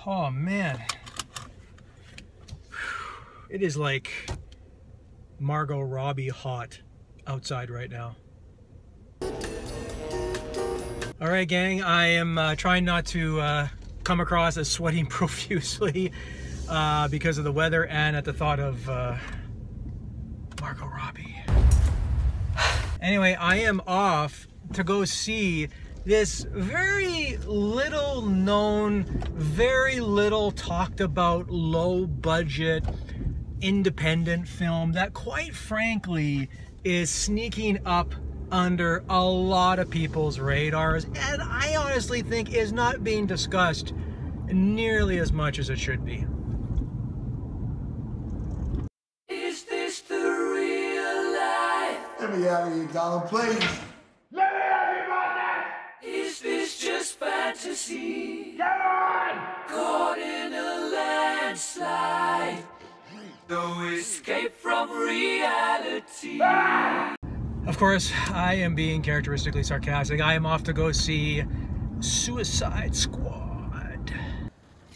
Oh man, it is like Margot Robbie hot outside right now. All right, gang, I am trying not to come across as sweating profusely because of the weather and at the thought of Margot Robbie. Anyway, I am off to go see this very little known, very little talked about, low budget, independent film that quite frankly is sneaking up under a lot of people's radars, and I honestly think is not being discussed nearly as much as it should be. Is this the real life? Let me out of here, Donald, please. Let me out of here, Martin! Is this just fantasy? Come on! Caught in a landslide. No escape from reality. Ah! Of course, I am being characteristically sarcastic. I am off to go see Suicide Squad.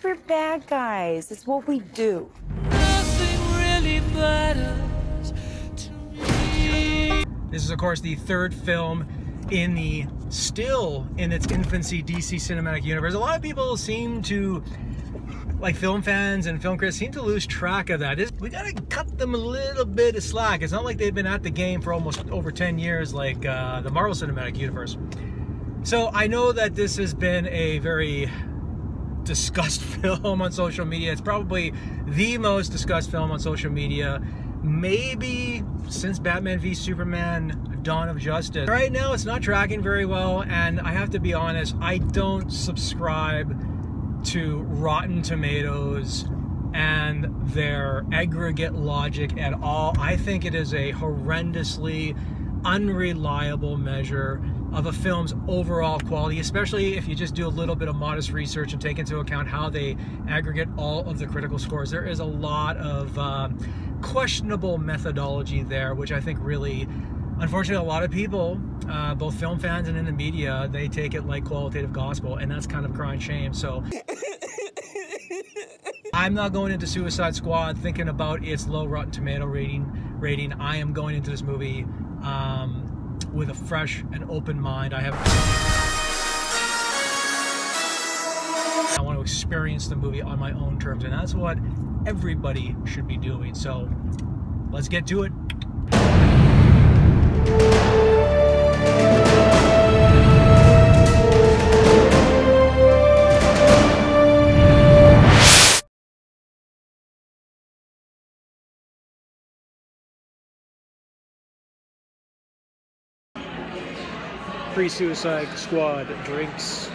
We're bad guys. It's what we do. Nothing really matters to me. This is, of course, the third film in the still in its infancy DC cinematic universe. A lot of people seem to, like film fans and film critics, seem to lose track of that. We gotta cut them a little bit of slack. It's not like they've been at the game for almost over 10 years like the Marvel Cinematic Universe. So I know that this has been a very discussed film on social media. It's probably the most discussed film on social media, maybe since Batman v Superman Dawn of Justice. Right now it's not tracking very well, and I have to be honest, I don't subscribe to Rotten Tomatoes and their aggregate logic at all. I think it is a horrendously unreliable measure of a film's overall quality, especially if you just do a little bit of modest research and take into account how they aggregate all of the critical scores. There is a lot of questionable methodology there, which I think really, unfortunately, a lot of people, both film fans and in the media, they take it like qualitative gospel, and that's kind of crying shame. So I'm not going into Suicide Squad thinking about its low Rotten Tomato rating. I am going into this movie with a fresh and open mind. I want to experience the movie on my own terms, and that's what everybody should be doing. So let's get to it. Pre-Suicide Squad drinks.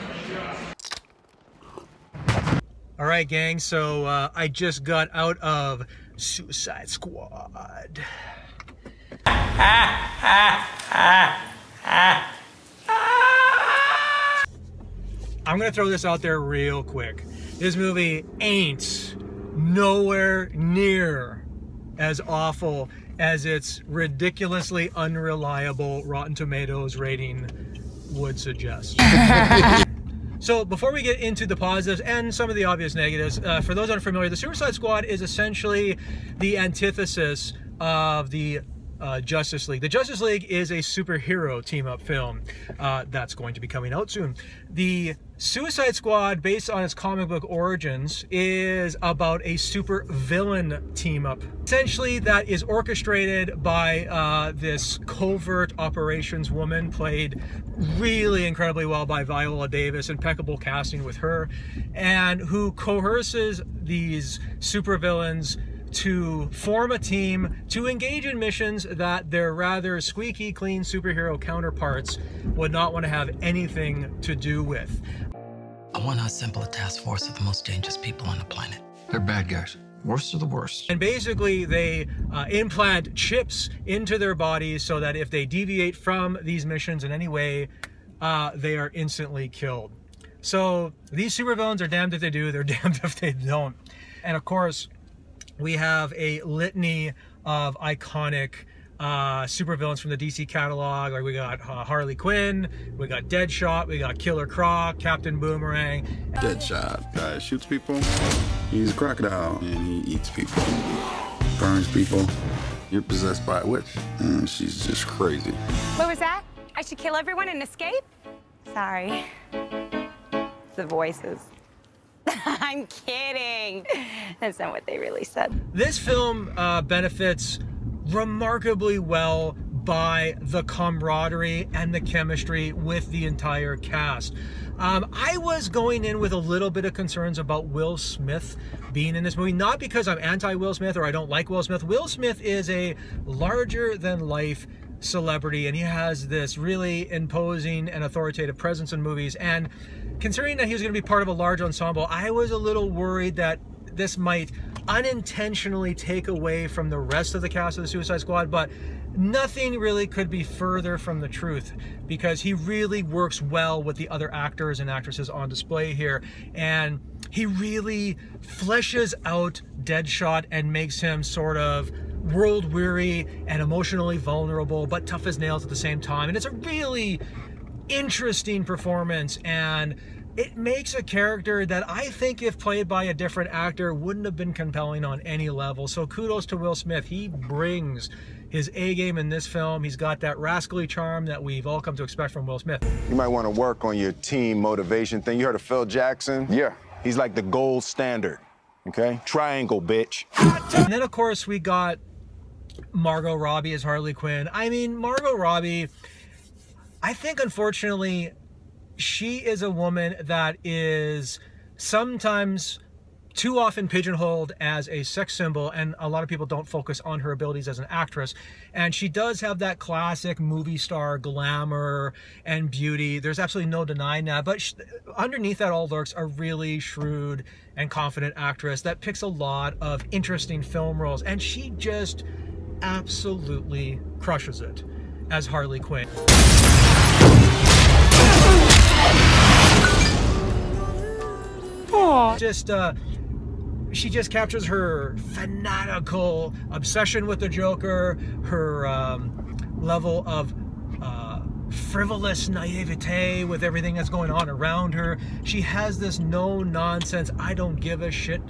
All right, gang, so I just got out of Suicide Squad. I'm gonna throw this out there real quick. This movie ain't nowhere near as awful as its ridiculously unreliable Rotten Tomatoes rating would suggest. So before we get into the positives and some of the obvious negatives, for those unfamiliar, the Suicide Squad is essentially the antithesis of the Justice League. The Justice League is a superhero team-up film that's going to be coming out soon. The Suicide Squad, based on its comic book origins, is about a super villain team-up. Essentially, that is orchestrated by this covert operations woman, played really incredibly well by Viola Davis, impeccable casting with her, and who coerces these supervillains to form a team to engage in missions that their rather squeaky clean superhero counterparts would not want to have anything to do with. I want to assemble a task force of the most dangerous people on the planet. They're bad guys. Worst of the worst. And basically they implant chips into their bodies so that if they deviate from these missions in any way, they are instantly killed. So these supervillains are damned if they do, they're damned if they don't. And of course, we have a litany of iconic supervillains from the DC catalog. Like we got Harley Quinn, we got Deadshot, we got Killer Croc, Captain Boomerang. Deadshot guy shoots people. He's a crocodile and he eats people, burns people. You're possessed by a witch and she's just crazy. What was that? I should kill everyone and escape? Sorry. The voices. I'm kidding. That's not what they really said. This film benefits remarkably well by the camaraderie and the chemistry with the entire cast. I was going in with a little bit of concerns about Will Smith being in this movie, not because I'm anti-Will Smith or I don't like Will Smith. Will Smith is a larger-than-life celebrity, and he has this really imposing and authoritative presence in movies. And considering that he was going to be part of a large ensemble, I was a little worried that this might unintentionally take away from the rest of the cast of the Suicide Squad, but nothing really could be further from the truth, because he really works well with the other actors and actresses on display here, and he really fleshes out Deadshot and makes him sort of world weary and emotionally vulnerable, but tough as nails at the same time. And it's a really interesting performance, and it makes a character that I think if played by a different actor wouldn't have been compelling on any level. So kudos to Will Smith. He brings his A game in this film. He's got that rascally charm that we've all come to expect from Will Smith. You might want to work on your team motivation thing. You heard of Phil Jackson? Yeah. He's like the gold standard, okay? Triangle, bitch. And then, of course, we got Margot Robbie as Harley Quinn. I mean, Margot Robbie, I think, unfortunately, she is a woman that is sometimes too often pigeonholed as a sex symbol, and a lot of people don't focus on her abilities as an actress. And she does have that classic movie star glamour and beauty. There's absolutely no denying that. But underneath that all lurks a really shrewd and confident actress that picks a lot of interesting film roles. And she just absolutely crushes it as Harley Quinn. She just captures her fanatical obsession with the Joker, her level of frivolous naivete with everything that's going on around her. She has this no-nonsense, I don't give a shit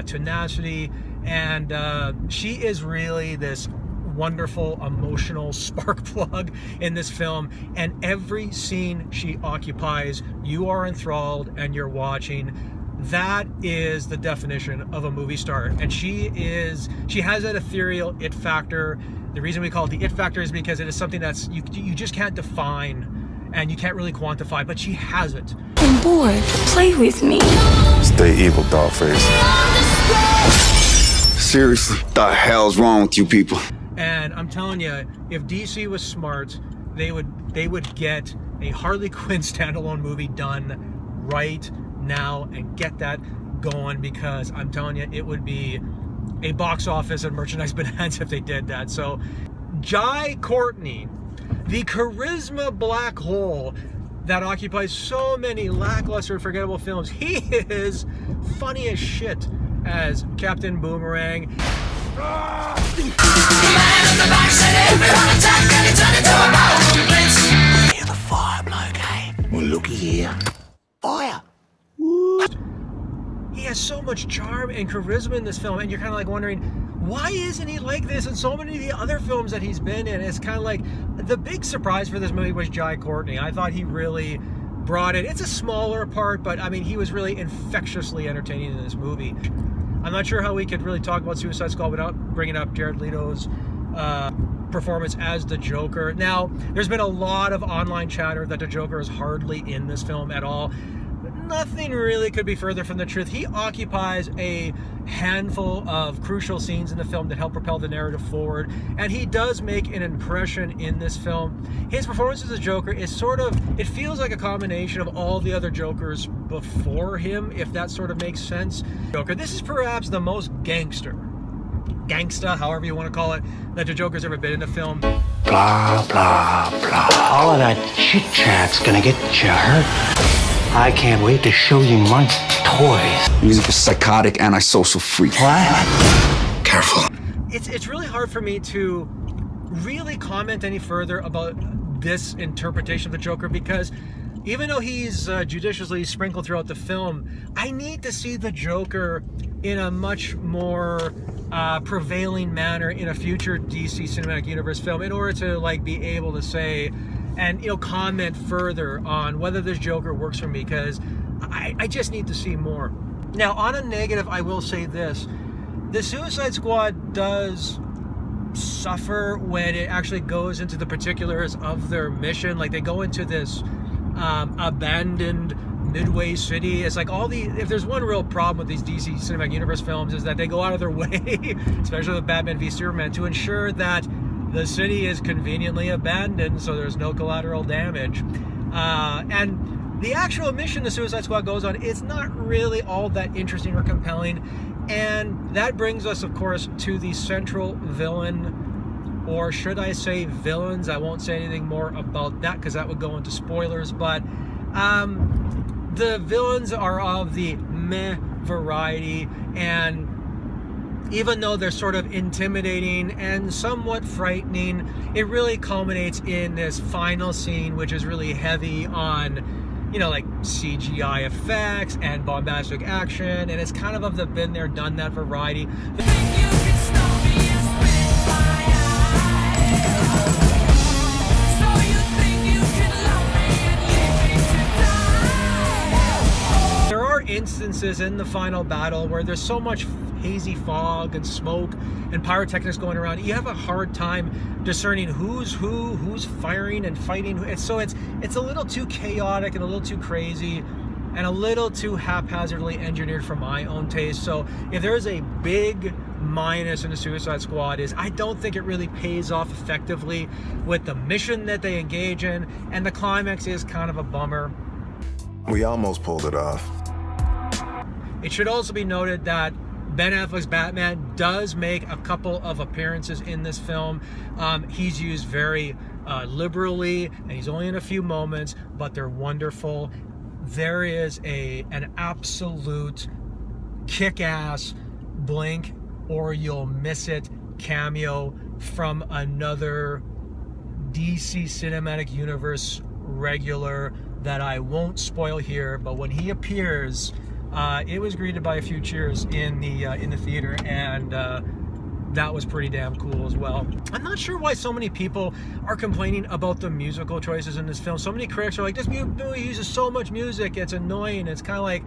tenacity, and she is really this wonderful emotional spark plug in this film, and every scene she occupies, you are enthralled and you're watching. That is the definition of a movie star, and she has that ethereal it factor. The reason we call it the it factor is because it is something that's you just can't define and you can't really quantify, but she has it. I'm bored. Play with me. Stay evil, Dogface. Seriously, the hell's wrong with you people? And I'm telling you, if DC was smart, they would get a Harley Quinn standalone movie done right now and get that going, because I'm telling you, it would be a box office and merchandise bonanza if they did that. So Jai Courtney, the charisma black hole that occupies so many lackluster, forgettable films, he is funny as shit as Captain Boomerang. You're the fire bloke, eh? Well, looky here. Fire! He has so much charm and charisma in this film, and you're kind of like wondering, why isn't he like this in so many of the other films that he's been in? It's kind of like the big surprise for this movie was Jai Courtney. I thought he really brought it. It's a smaller part, but I mean, he was really infectiously entertaining in this movie. I'm not sure how we could really talk about Suicide Squad without bringing up Jared Leto's performance as the Joker. Now, there's been a lot of online chatter that the Joker is hardly in this film at all. Nothing really could be further from the truth. He occupies a handful of crucial scenes in the film that help propel the narrative forward, and he does make an impression in this film. His performance as a Joker is sort of, it feels like a combination of all the other Jokers before him, if that sort of makes sense. Joker, this is perhaps the most gangsta, however you want to call it, that the Joker's ever been in a film. Blah, blah, blah. All of that chit-chat's gonna get you hurt. I can't wait to show you my toys. He's a psychotic, antisocial freak. What? Careful. It's really hard for me to really comment any further about this interpretation of the Joker, because even though he's judiciously sprinkled throughout the film, I need to see the Joker in a much more prevailing manner in a future DC Cinematic Universe film in order to like be able to say and, you know, comment further on whether this Joker works for me, because I just need to see more. Now, on a negative, I will say this. The Suicide Squad does suffer when it actually goes into the particulars of their mission. Like, they go into this abandoned Midway city. It's like if there's one real problem with these DC Cinematic Universe films, is that they go out of their way, especially with Batman v Superman, to ensure that the city is conveniently abandoned so there's no collateral damage. And the actual mission the Suicide Squad goes on, it's not really all that interesting or compelling. And that brings us, of course, to the central villain, or should I say villains? I won't say anything more about that because that would go into spoilers, but the villains are of the meh variety, and even though they're sort of intimidating and somewhat frightening, it really culminates in this final scene, which is really heavy on, you know, like CGI effects and bombastic action, and it's kind of the been there, done that variety. There are instances in the final battle where there's so much hazy fog and smoke and pyrotechnics going around, you have a hard time discerning who's who's firing and fighting. And so it's a little too chaotic and a little too crazy and a little too haphazardly engineered for my own taste. So if there is a big minus in the Suicide Squad, is I don't think it really pays off effectively with the mission that they engage in, and the climax is kind of a bummer. We almost pulled it off. It should also be noted that Ben Affleck's Batman does make a couple of appearances in this film. He's used very liberally, and he's only in a few moments, but they're wonderful. There is an absolute kick-ass blink or you'll miss it cameo from another DC Cinematic Universe regular that I won't spoil here, but when he appears, it was greeted by a few cheers in the theater, and that was pretty damn cool as well. I'm not sure why so many people are complaining about the musical choices in this film. So many critics are like, this movie uses so much music, it's annoying. It's kind of like,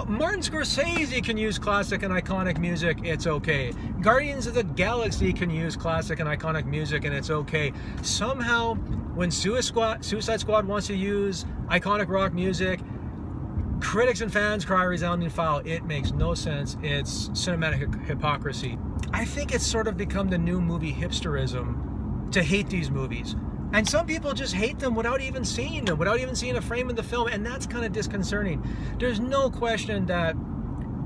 Martin Scorsese can use classic and iconic music, it's okay. Guardians of the Galaxy can use classic and iconic music, and it's okay. Somehow, when Suicide Squad wants to use iconic rock music, critics and fans cry resounding foul. It makes no sense. It's cinematic hypocrisy. I think it's sort of become the new movie hipsterism to hate these movies. And some people just hate them without even seeing them, without even seeing a frame of the film, and that's kind of disconcerting. There's no question that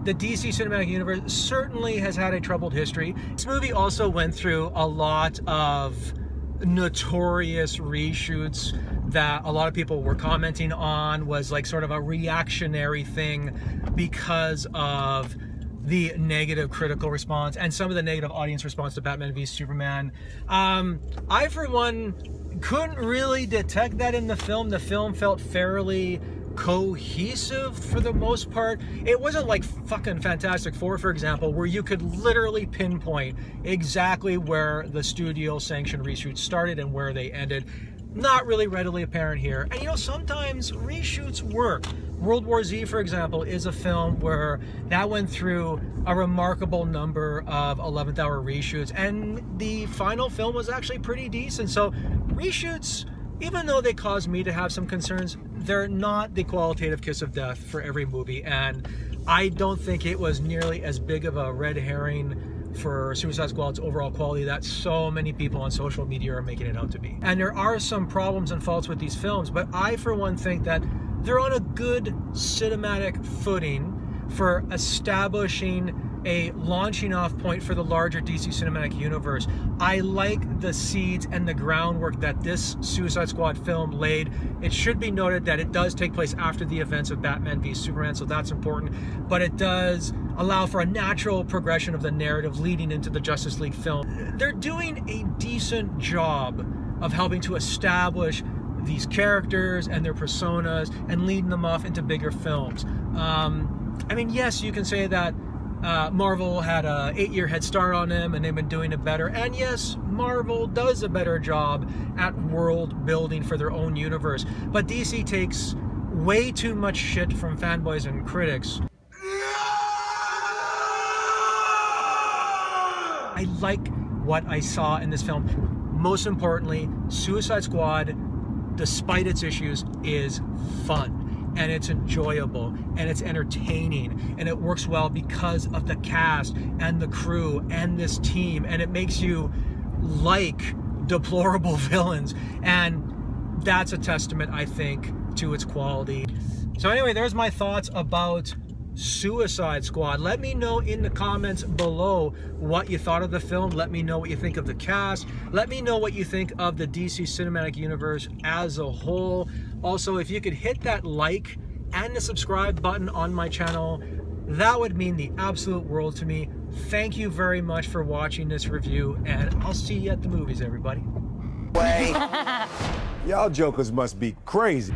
the DC Cinematic Universe certainly has had a troubled history. This movie also went through a lot of notorious reshoots that a lot of people were commenting on was like sort of a reactionary thing because of the negative critical response and some of the negative audience response to Batman v Superman. I, for one, couldn't really detect that in the film. The film felt fairly cohesive for the most part. It wasn't like fucking Fantastic Four, for example, where you could literally pinpoint exactly where the studio sanctioned reshoots started and where they ended. Not really readily apparent here. And sometimes reshoots work. World War Z, for example, is a film where that went through a remarkable number of 11th hour reshoots, and the final film was actually pretty decent. So reshoots, even though they cause me to have some concerns, they're not the qualitative kiss of death for every movie, and I don't think it was nearly as big of a red herring for Suicide Squad's overall quality that so many people on social media are making it out to be. And there are some problems and faults with these films, but I, for one, think that they're on a good cinematic footing for establishing a launching off point for the larger DC Cinematic Universe. I like the seeds and the groundwork that this Suicide Squad film laid. It should be noted that it does take place after the events of Batman v Superman, so that's important, but it does allow for a natural progression of the narrative leading into the Justice League film. They're doing a decent job of helping to establish these characters and their personas and leading them off into bigger films. I mean, yes, you can say that Marvel had a 8-year head start on them and they've been doing it better. And yes, Marvel does a better job at world building for their own universe. But DC takes way too much shit from fanboys and critics. I like what I saw in this film. Most importantly, Suicide Squad, despite its issues, is fun. And it's enjoyable, and it's entertaining, and it works well because of the cast and the crew and this team, and it makes you like deplorable villains, and that's a testament, I think, to its quality. So anyway, there's my thoughts about Suicide Squad. Let me know in the comments below what you thought of the film. Let me know what you think of the cast. Let me know what you think of the DC Cinematic Universe as a whole. Also, if you could hit that like and the subscribe button on my channel, that would mean the absolute world to me. Thank you very much for watching this review, and I'll see you at the movies, everybody. Y'all jokers must be crazy.